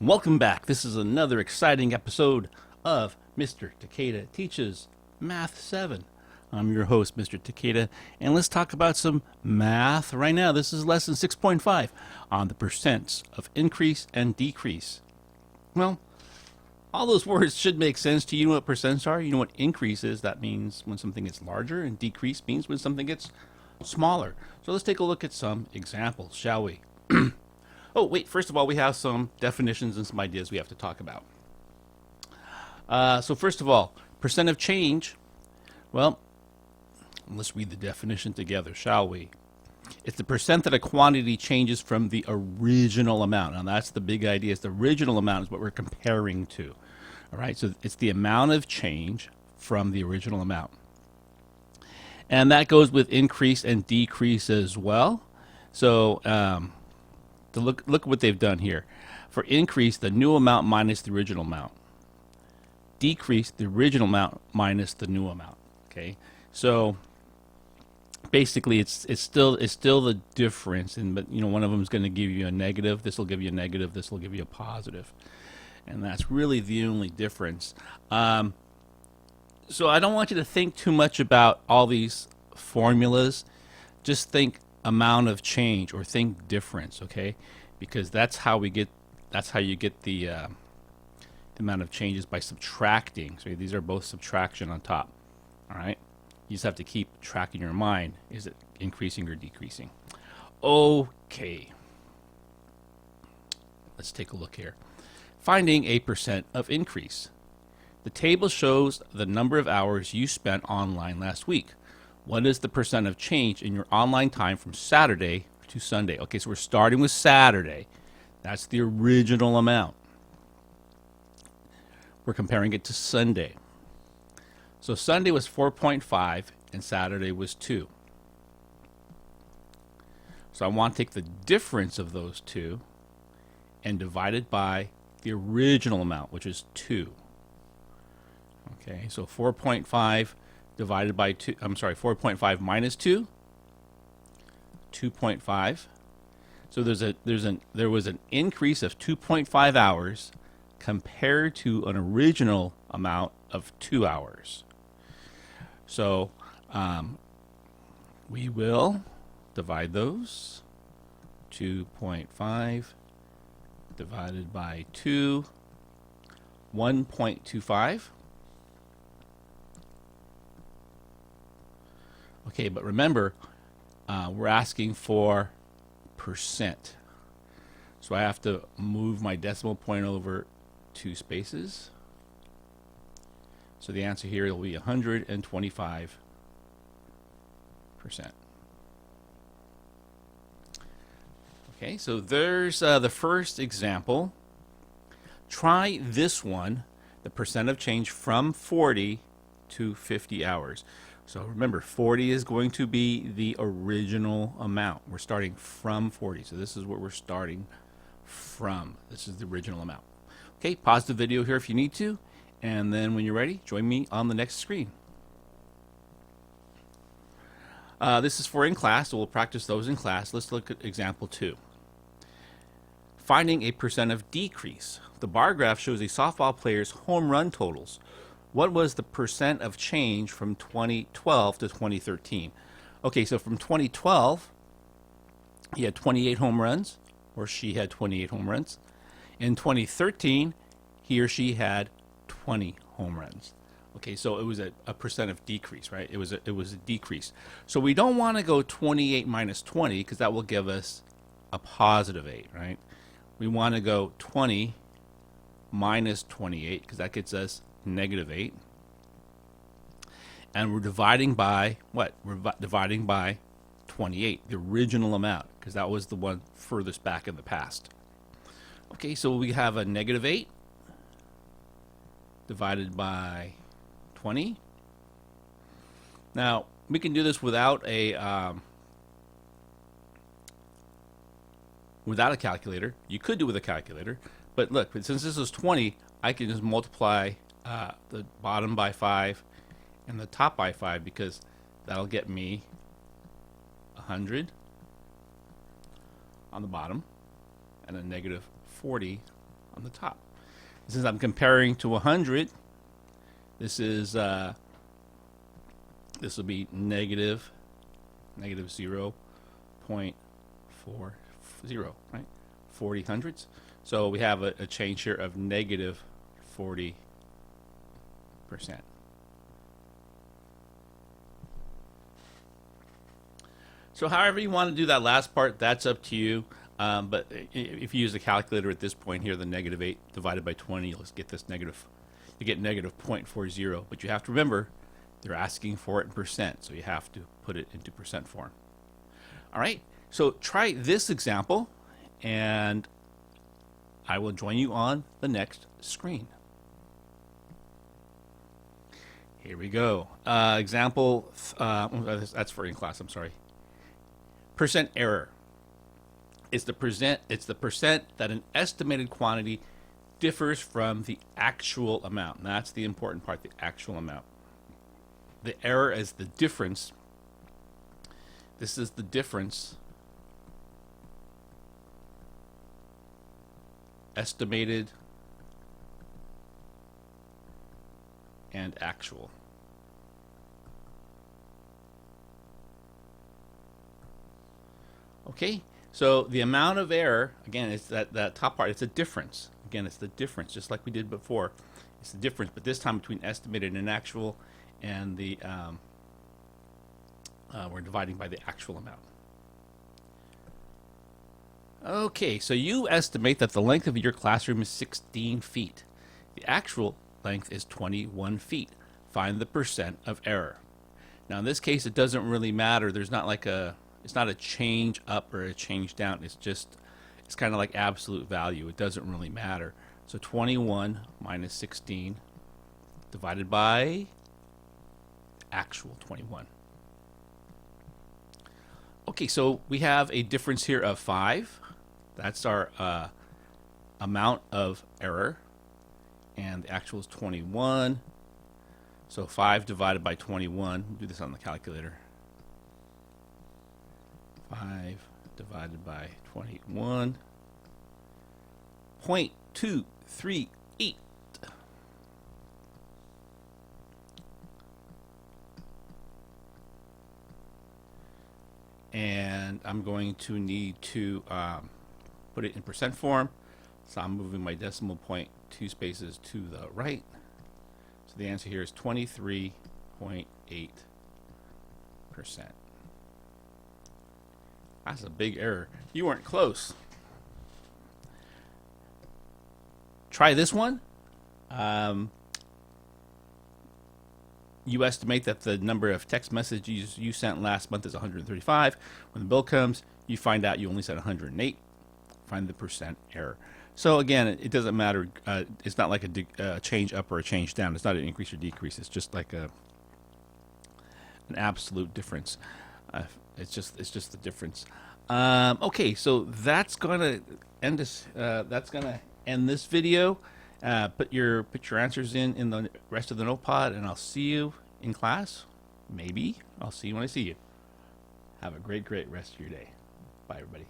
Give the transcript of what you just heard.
Welcome back. This is another exciting episode of Mr. Takeda Teaches Math 7. I'm your host, Mr. Takeda, and let's talk about some math right now. This is lesson 6.5 on the percents of increase and decrease. Well, all those words should make sense to you. You know what percents are? You know what increase is? That means when something gets larger, and decrease means when something gets smaller. So let's take a look at some examples, shall we? Oh, wait, first of all, we have some definitions and some ideas we have to talk about. So first of all, percent of change. Well, let's read the definition together, shall we? It's the percent that a quantity changes from the original amount. Now, that's the big idea. It's the original amount is what we're comparing to. All right, so it's the amount of change from the original amount. And that goes with increase and decrease as well. So, look what they've done here. For increase, the new amount minus the original amount. Decrease, the original amount minus the new amount. Okay, so basically, it's still the difference, but one of them is going to give you a negative. This will give you a negative. This will give you a positive, and that's really the only difference. So I don't want you to think too much about all these formulas. Just think amount of change or think difference, okay? Because that's how you get the amount of changes by subtracting. So these are both subtraction on top. All right, you just have to keep track in your mind. Is it increasing or decreasing? Okay, let's take a look here. Finding a percent of increase. The table shows the number of hours you spent online last week. What is the percent of change in your online time from Saturday to Sunday? Okay, so we're starting with Saturday. That's the original amount. We're comparing it to Sunday. So Sunday was 4.5 and Saturday was 2. So I want to take the difference of those two and divide it by the original amount, which is 2. Okay, so 4.5 divided by 2, 4.5 minus 2, 2.5. So there was an increase of 2.5 hours compared to an original amount of 2 hours. So we will divide those. 2.5 divided by 2, 1.25. Okay, but remember, we're asking for percent. So I have to move my decimal point over 2 spaces. So the answer here will be 125%. Okay, so there's the first example. Try this one, the percent of change from 40 to 50 hours. So remember, 40 is going to be the original amount. We're starting from 40. So this is what we're starting from. This is the original amount. Okay, pause the video here if you need to. And then when you're ready, join me on the next screen. This is for in class, so we'll practice those in class. Let's look at example 2. Finding a percent of decrease. The bar graph shows a softball player's home run totals. What was the percent of change from 2012 to 2013? Okay, so from 2012, he had 28 home runs, or she had 28 home runs. In 2013, he or she had 20 home runs. Okay, so it was a percent of decrease, right? It was a decrease. So we don't want to go 28 minus 20 because that will give us a positive 8, right? We want to go 20 minus 28 because that gets us negative 8. And we're dividing by what? We're dividing by 28, the original amount, because that was the one furthest back in the past. Okay, so we have a negative 8 divided by 20. Now, we can do this without a calculator. You could do it with a calculator, but look, since this is 20, I can just multiply the bottom by 5 and the top by 5 because that'll get me 100 on the bottom and a negative 40 on the top. Since I'm comparing to 100, this is this will be negative 0.40, right? 40 hundredths. So we have a change here of negative 40%. So however you want to do that last part, that's up to you. But if you use the calculator at this point here, the negative 8 divided by 20, you'll get this negative. You get negative 0.40. But you have to remember, they're asking for it in percent, so you have to put it into percent form. All right, so try this example, and I will join you on the next screen. Here we go. Example, that's for in class, I'm sorry. Percent error. It's the percent that an estimated quantity differs from the actual amount. And that's the important part, the actual amount. The error is the difference. This is the difference estimated and actual. Okay, so the amount of error, again, it's that top part, it's a difference. Again, it's the difference, just like we did before. It's the difference, but this time between estimated and actual, and the we're dividing by the actual amount. Okay, so you estimate that the length of your classroom is 16 feet. The actual length is 21 feet. Find the percent of error. Now in this case, it doesn't really matter. There's not like it's not a change up or a change down. It's kind of like absolute value. It doesn't really matter. So 21 minus 16 divided by actual 21. Okay, so we have a difference here of 5. That's our amount of error. And the actual is 21. So 5 divided by 21. We'll do this on the calculator. 5 divided by 21. 0.238. And I'm going to need to put it in percent form. So I'm moving my decimal point 2 spaces to the right. So the answer here is 23.8%. That's a big error. You weren't close. Try this one. You estimate that the number of text messages you sent last month is 135. When the bill comes, you find out you only sent 108. Find the percent error. So again, it doesn't matter. It's not like a change up or a change down. It's not an increase or decrease. It's just like an absolute difference. It's just the difference. Okay, so that's gonna end this. That's gonna end this video. Put your answers in the rest of the notepad, and I'll see you in class. Maybe I'll see you when I see you. Have a great rest of your day. Bye, everybody.